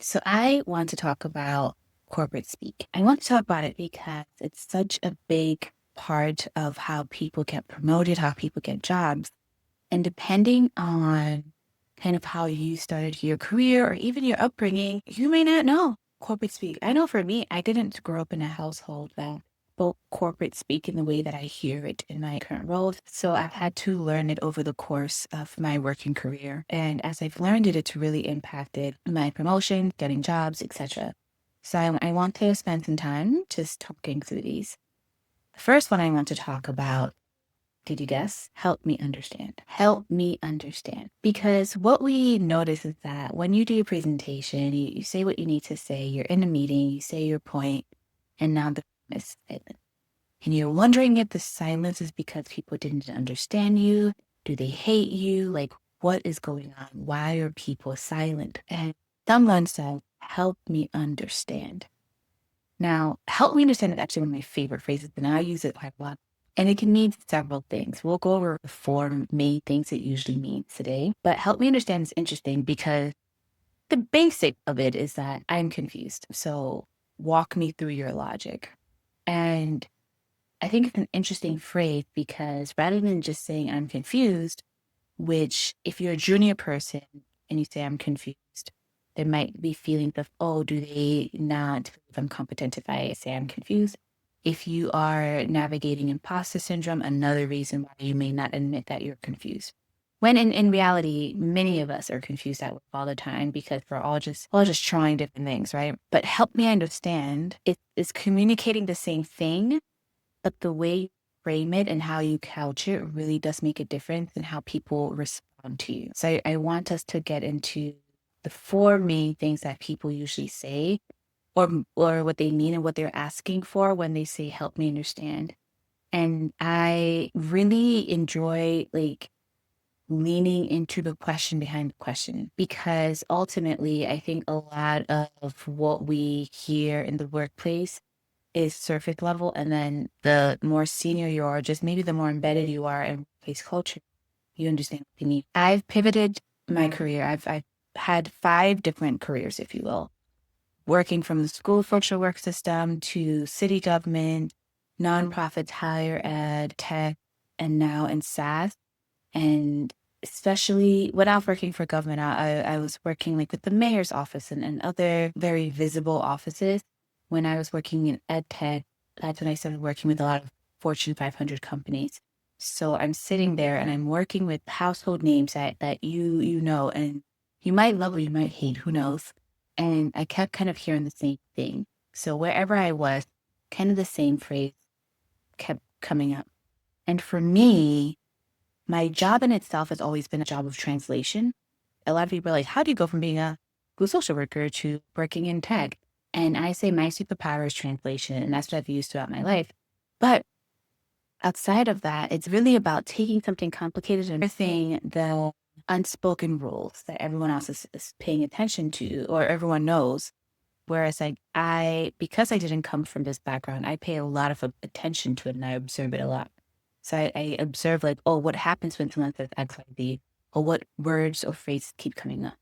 So I want to talk about corporate speak. I want to talk about it because it's such a big part of how people get promoted, how people get jobs. And depending on kind of how you started your career or even your upbringing, you may not know corporate speak. I know for me, I didn't grow up in a household that spoke corporate speak in the way that I hear it in my current role. So I've had to learn it over the course of my working career. And as I've learned it, it's really impacted my promotion, getting jobs, etc. So I want to spend some time just talking through these. The first one I want to talk about, did you guess? Help me understand. Help me understand. Because what we notice is that when you do your presentation, you say what you need to say, you're in a meeting, you say your point, and now the room is silent. And you're wondering if the silence is because people didn't understand you. Do they hate you? Like, what is going on? Why are people silent? And someone said, help me understand. Now, help me understand is actually one of my favorite phrases, and I use it quite a lot. And it can mean several things. We'll go over the four main things it usually means today. But help me understand is interesting because the basic of it is that I'm confused. So walk me through your logic. And I think it's an interesting phrase because rather than just saying I'm confused, which if you're a junior person and you say I'm confused, there might be feelings of, oh, do they not believe I'm competent if I say I'm confused? If you are navigating imposter syndrome, another reason why you may not admit that you're confused. When in reality, many of us are confused at work all the time because we're all just trying different things, right? But help me understand, it's communicating the same thing, but the way you frame it and how you couch it really does make a difference in how people respond to you. So I want us to get into the four main things that people usually say or what they mean and what they're asking for when they say help me understand. And I really enjoy like leaning into the question behind the question because ultimately I think a lot of what we hear in the workplace is surface level. And then the more senior you are, just maybe the more embedded you are in workplace culture, you understand what they need. I've pivoted my career. I've had 5 different careers, if you will, working from the school social work system to city government, nonprofits, higher ed, tech, and now in SaaS. And especially when I was working for government, I was working like with the mayor's office and other very visible offices. When I was working in ed tech, that's when I started working with a lot of Fortune 500 companies. So I'm sitting there and I'm working with household names that you know, and you might love or you might hate, who knows? And I kept kind of hearing the same thing. So wherever I was, kind of the same phrase kept coming up. And for me, my job in itself has always been a job of translation. A lot of people are like, how do you go from being a good social worker to working in tech? And I say my superpower is translation, and that's what I've used throughout my life. But outside of that, it's really about taking something complicated and unearthing the unspoken rules that everyone else is paying attention to or everyone knows. Whereas because I didn't come from this background, I pay a lot of attention to it and I observe it a lot. So I observe like, oh, what happens when someone says X, Y, Z, or what words or phrases keep coming up.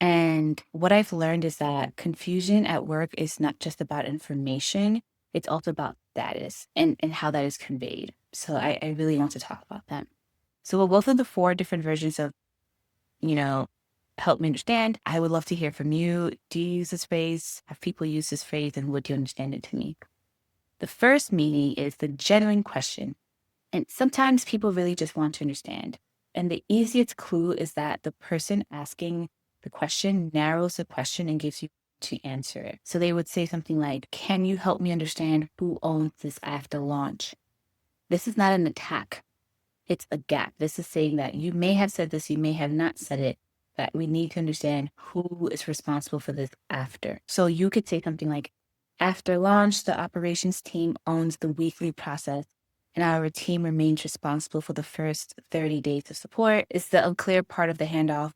And what I've learned is that confusion at work is not just about information, it's also about status and how that is conveyed. So I really want to talk about that. So we'll go through the 4 different versions of, you know, help me understand. I would love to hear from you. Do you use this phrase? Have people use this phrase and would you understand it to me? The first meaning is the genuine question. And sometimes people really just want to understand. And the easiest clue is that the person asking the question narrows the question and gives you to answer it. So they would say something like, can you help me understand who owns this after launch? This is not an attack. It's a gap. This is saying that you may have said this, you may have not said it, but we need to understand who is responsible for this after. So you could say something like, after launch, the operations team owns the weekly process and our team remains responsible for the first 30 days of support. Is the unclear part of the handoff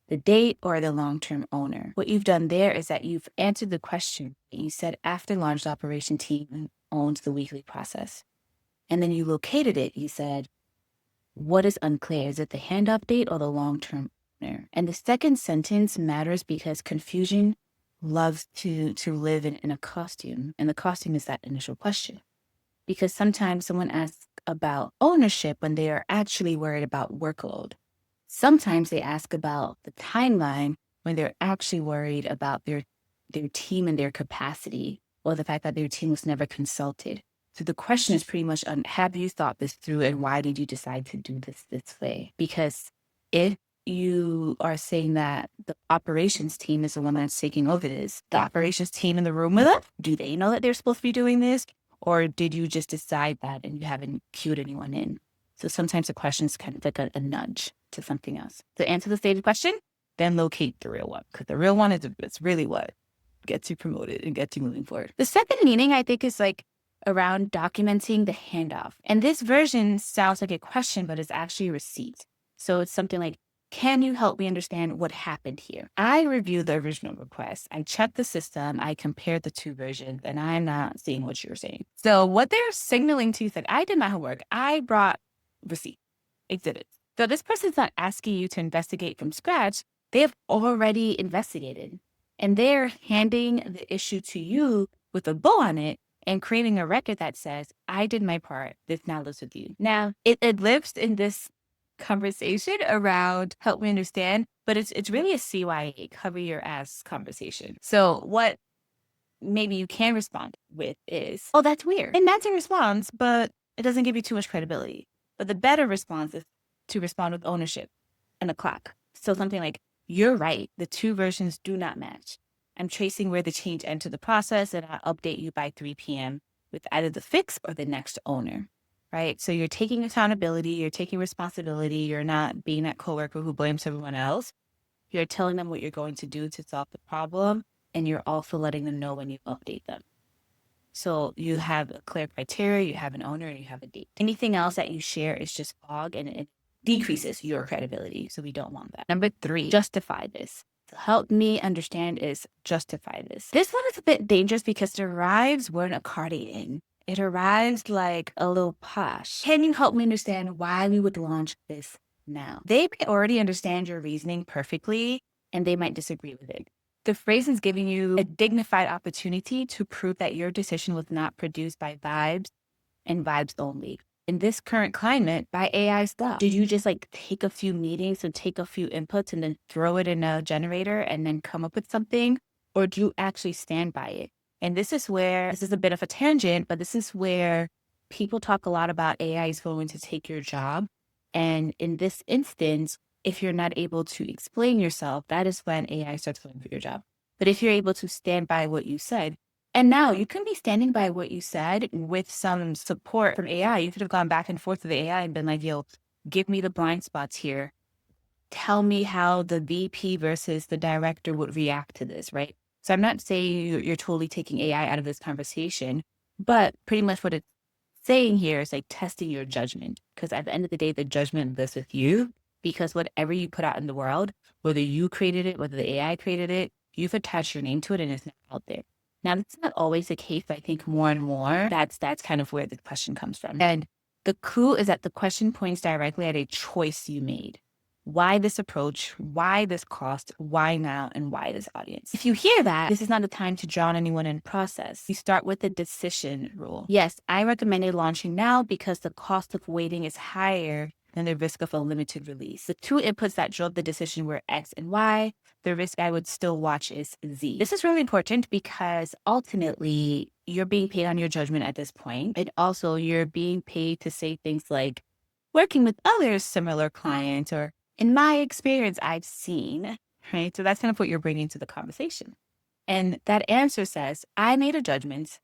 the date or the long-term owner? What you've done there is that you've answered the question. You said after launch, the operation team owns the weekly process. And then you located it. You said, what is unclear? Is it the handoff date or the long-term owner. And the second sentence matters because confusion loves to live in a costume. And the costume is that initial question. Because sometimes someone asks about ownership when they are actually worried about workload. Sometimes they ask about the timeline when they're actually worried about their team and their capacity, or the fact that their team was never consulted. So the question is pretty much on, have you thought this through and why did you decide to do this way? Because if you are saying that the operations team is the one that's taking over this, the operations team in the room with us, do they know that they're supposed to be doing this? Or did you just decide that and you haven't cued anyone in? So sometimes the question is kind of like a nudge to something else. To answer the stated question, then locate the real one, because the real one is really what gets you promoted and gets you moving forward. The second meaning, I think, is like around documenting the handoff. And this version sounds like a question, but it's actually a receipt. So it's something like, can you help me understand what happened here? I reviewed the original request. I checked the system. I compared the two versions, and I'm not seeing what you're saying. So what they're signaling to you is like, I did my homework. I brought receipt, exhibits. So this person's not asking you to investigate from scratch. They have already investigated, and they're handing the issue to you with a bow on it and creating a record that says, I did my part. This now lives with you. Now, it lives in this conversation around help me understand, but it's really a CYA, cover your ass conversation. So what maybe you can respond with is, oh, that's weird. And that's a response, but it doesn't give you too much credibility. But the better response is to respond with ownership and a clock. So something like, you're right, the two versions do not match. I'm tracing where the change entered the process, and I'll update you by 3 p.m. with either the fix or the next owner. Right? So you're taking accountability, you're taking responsibility, you're not being that coworker who blames everyone else. You're telling them what you're going to do to solve the problem, and you're also letting them know when you update them. So you have a clear criteria, you have an owner, and you have a date. Anything else that you share is just fog, and it decreases your credibility. So we don't want that. Number 3, justify this. To help me understand is justify this. This one is a bit dangerous because it arrives wearing a cardigan. It arrives like a little posh. Can you help me understand why we would launch this now? They may already understand your reasoning perfectly, and they might disagree with it. The phrase is giving you a dignified opportunity to prove that your decision was not produced by vibes and vibes only. In this current climate, by AI stuff. Did you just like take a few meetings and take a few inputs and then throw it in a generator and then come up with something? Or do you actually stand by it? And this is a bit of a tangent, but this is where people talk a lot about AI is going to take your job. And in this instance, if you're not able to explain yourself, that is when AI starts going for your job. But if you're able to stand by what you said, and now you can be standing by what you said with some support from AI. You could have gone back and forth with the AI and been like, yo, give me the blind spots here. Tell me how the VP versus the director would react to this, right? So I'm not saying you're totally taking AI out of this conversation, but pretty much what it's saying here is like testing your judgment. Because at the end of the day, the judgment lives with you, because whatever you put out in the world, whether you created it, whether the AI created it, you've attached your name to it and it's not out there. Now, that's not always the case, but I think more and more, that's kind of where the question comes from. And the clue is that the question points directly at a choice you made. Why this approach? Why this cost? Why now? And why this audience? If you hear that, this is not the time to drown anyone in process. You start with the decision rule. Yes, I recommended launching now because the cost of waiting is higher than the risk of a limited release. The two inputs that drove the decision were X and Y. The risk I would still watch is Z. This is really important because ultimately you're being paid on your judgment at this point. And also you're being paid to say things like working with other similar clients, or in my experience, I've seen, right? So that's kind of what you're bringing to the conversation. And that answer says, I made a judgment.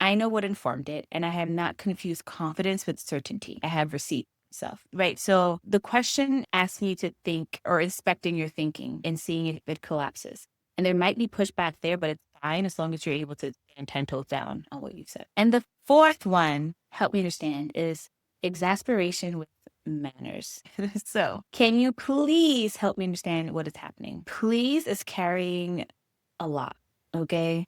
I know what informed it, and I have not confused confidence with certainty. I have receipt self, right? So the question asks you to think, or inspecting your thinking and seeing if it collapses. And there might be pushback there, but it's fine as long as you're able to stand 10 toes down on what you said. And the fourth one, help me understand, is exasperation with manners. So can you please help me understand what is happening? Please is carrying a lot, okay?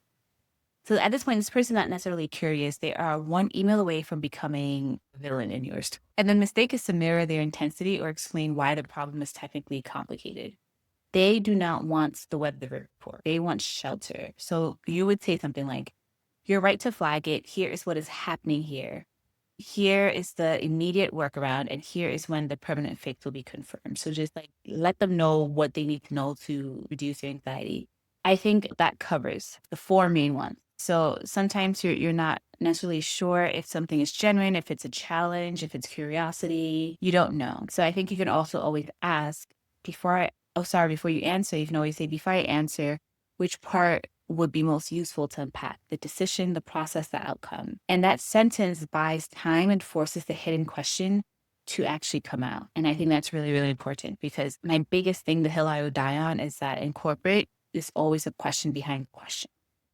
So at this point, this person's not necessarily curious. They are one email away from becoming a villain in yours. And the mistake is to mirror their intensity or explain why the problem is technically complicated. They do not want the weather report. They want shelter. So you would say something like, you're right to flag it. Here is what is happening here. Here is the immediate workaround, and here is when the permanent fix will be confirmed. So just like let them know what they need to know to reduce their anxiety. I think that covers the four main ones. So sometimes you're not necessarily sure if something is genuine, if it's a challenge, if it's curiosity. You don't know. So I think you can also always ask before you answer, you can always say, before I answer, which part would be most useful to unpack: the decision, the process, the outcome. And that sentence buys time and forces the hidden question to actually come out. And I think that's really, really important, because my biggest thing, the hill I would die on, is that in corporate, there's always a question behind the question.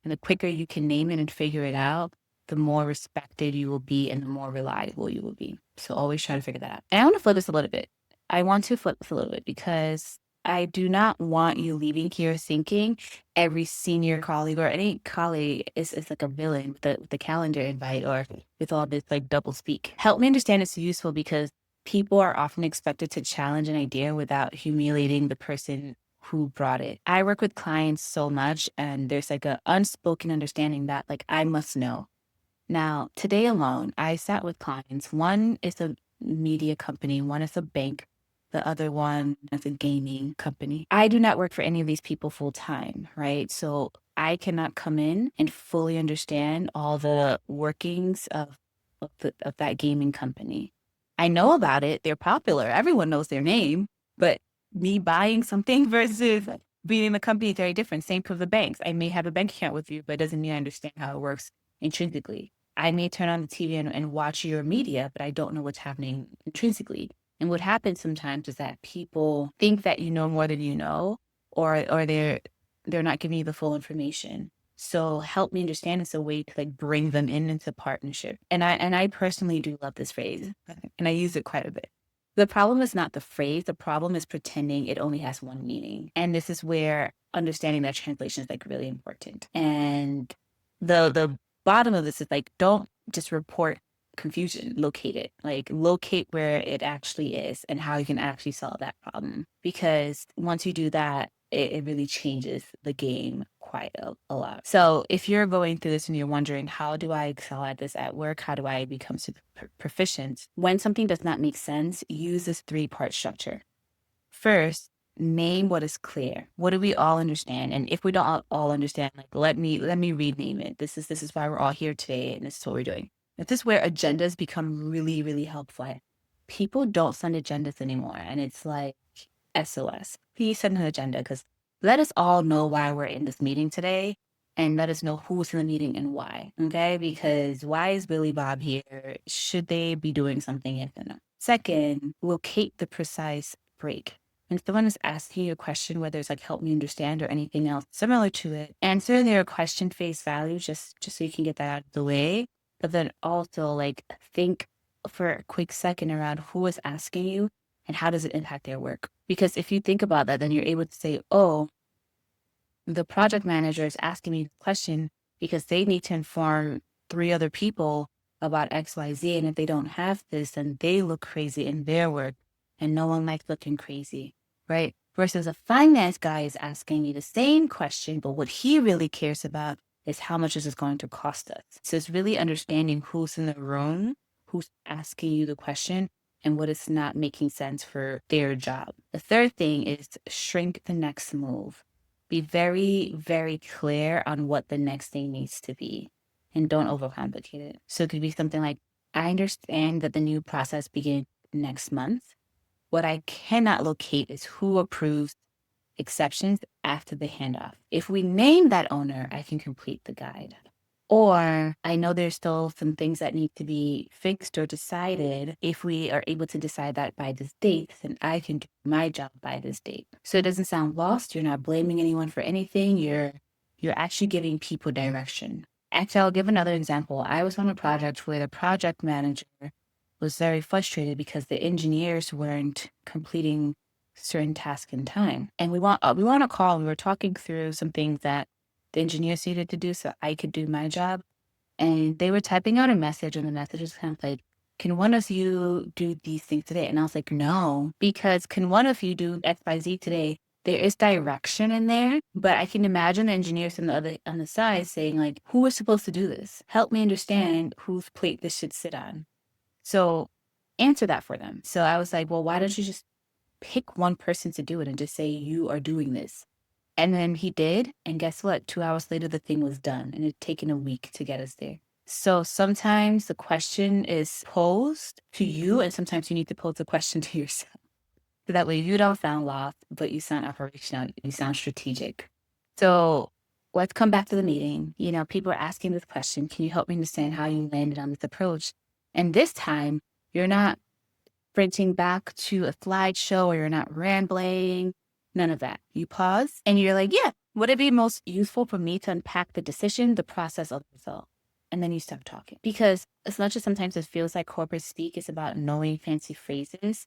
And the quicker you can name it and figure it out, the more respected you will be and the more reliable you will be. So always try to figure that out. And I want to flip this a little bit. Because I do not want you leaving here thinking every senior colleague or any colleague is like a villain with the calendar invite or with all this like double speak. Help me understand it's useful, because people are often expected to challenge an idea without humiliating the person who brought it. I work with clients so much, and there's like an unspoken understanding that like I must know. Now, today alone, I sat with clients. One is a media company, one is a bank, the other one is a gaming company. I do not work for any of these people full time, right? So I cannot come in and fully understand all the workings of that gaming company. I know about it. They're popular. Everyone knows their name, but me buying something versus being in the company is very different. Same for the banks. I may have a bank account with you, but it doesn't mean I understand how it works intrinsically. I may turn on the TV and watch your media, but I don't know what's happening intrinsically. And what happens sometimes is that people think that you know more than you know, or they're not giving you the full information. So help me understand is a way to like bring them into partnership. And I personally do love this phrase, and I use it quite a bit. The problem is not the phrase. The problem is pretending it only has one meaning. And this is where understanding that translation is like really important. And the bottom of this is like, don't just report confusion, locate it. Like locate where it actually is and how you can actually solve that problem. Because once you do that, it really changes the game quite a lot. So if you're going through this and you're wondering, how do I excel at this at work? How do I become super proficient? When something does not make sense, use this 3-part structure. First, name what is clear. What do we all understand? And if we don't all understand, like let me rename it. This is why we're all here today, and this is what we're doing. This is where agendas become really, really helpful. People don't send agendas anymore, and it's like SOS. Please send an agenda, because let us all know why we're in this meeting today, and let us know who's in the meeting and why. Okay, because why is Billy Bob here? Should they be doing something? If they're not. Second, locate the precise break. When someone is asking you a question, whether it's like help me understand or anything else similar to it, answer their question face value, just so you can get that out of the way. But then also like think for a quick second around who is asking you and how does it impact their work. Because if you think about that, then you're able to say, oh, the project manager is asking me the question because they need to inform 3 other people about XYZ. And if they don't have this, then they look crazy in their work, and no one likes looking crazy, right? Versus a finance guy is asking me the same question, but what he really cares about is how much is this going to cost us. So it's really understanding who's in the room, who's asking you the question, and what is not making sense for their job. The third thing is shrink the next move. Be very, very clear on what the next thing needs to be, and don't overcomplicate it. So it could be something like, I understand that the new process begins next month. What I cannot locate is who approves exceptions after the handoff. If we name that owner, I can complete the guide. Or I know there's still some things that need to be fixed or decided. If we are able to decide that by this date, then I can do my job by this date. So it doesn't sound lost. You're not blaming anyone for anything. You're actually giving people direction. Actually, I'll give another example. I was on a project where the project manager was very frustrated because the engineers weren't completing certain tasks in time. And we want a call. We were talking through some things that the engineers needed to do so I could do my job. And they were typing out a message, and the message was kind of like, can one of you do these things today? And I was like, no, because can one of you do XYZ today? There is direction in there, but I can imagine the engineers on the side saying, like, who is supposed to do this? Help me understand whose plate this should sit on. So answer that for them. So I was like, well, why don't you just pick one person to do it and just say you are doing this? And then he did. And guess what? 2 hours later, the thing was done, and it had taken a week to get us there. So sometimes the question is posed to you, and sometimes you need to pose the question to yourself. So that way you don't sound lost, but you sound operational, you sound strategic. So let's come back to the meeting. People are asking this question. Can you help me understand how you landed on this approach? And this time, you're not sprinting back to a slideshow, or you're not rambling. None of that. You pause and you're like, yeah, would it be most useful for me to unpack the decision, the process, of the result? And then you stop talking. Because as much as sometimes it feels like corporate speak is about knowing fancy phrases,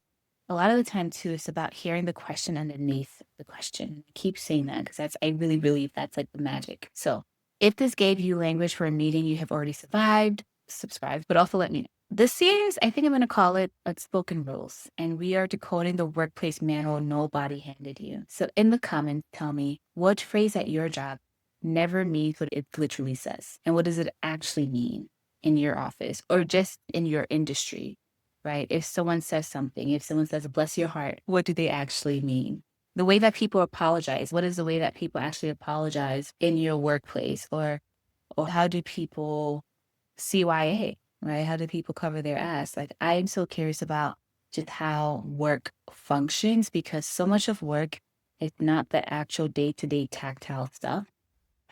a lot of the time too, it's about hearing the question underneath the question. I keep saying that because I really believe that's like the magic. So if this gave you language for a meeting you have already survived, subscribe, but also let me know. This series, I think I'm going to call it Unspoken Rules, and we are decoding the workplace manual nobody handed you. So in the comments, tell me what phrase at your job never means what it literally says, and what does it actually mean in your office or just in your industry, right? If someone says something, if someone says, bless your heart, what do they actually mean? The way that people apologize, what is the way that people actually apologize in your workplace? Or how do people CYA, right? How do people cover their ass? Like, I'm so curious about just how work functions, because so much of work is not the actual day-to-day tactile stuff.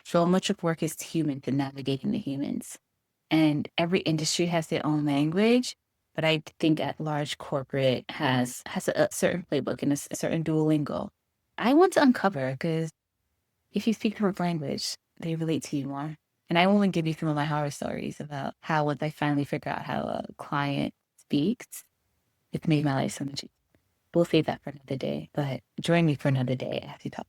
So much of work is humans and navigating the humans. And every industry has their own language, but I think at large corporate has a certain playbook and a certain Duolingo. I want to uncover, because if you speak correct language, they relate to you more. And I won't give you some of my horror stories about how once I finally figure out how a client speaks, it's made my life so much easier. We'll save that for another day, but join me for another day as you talk.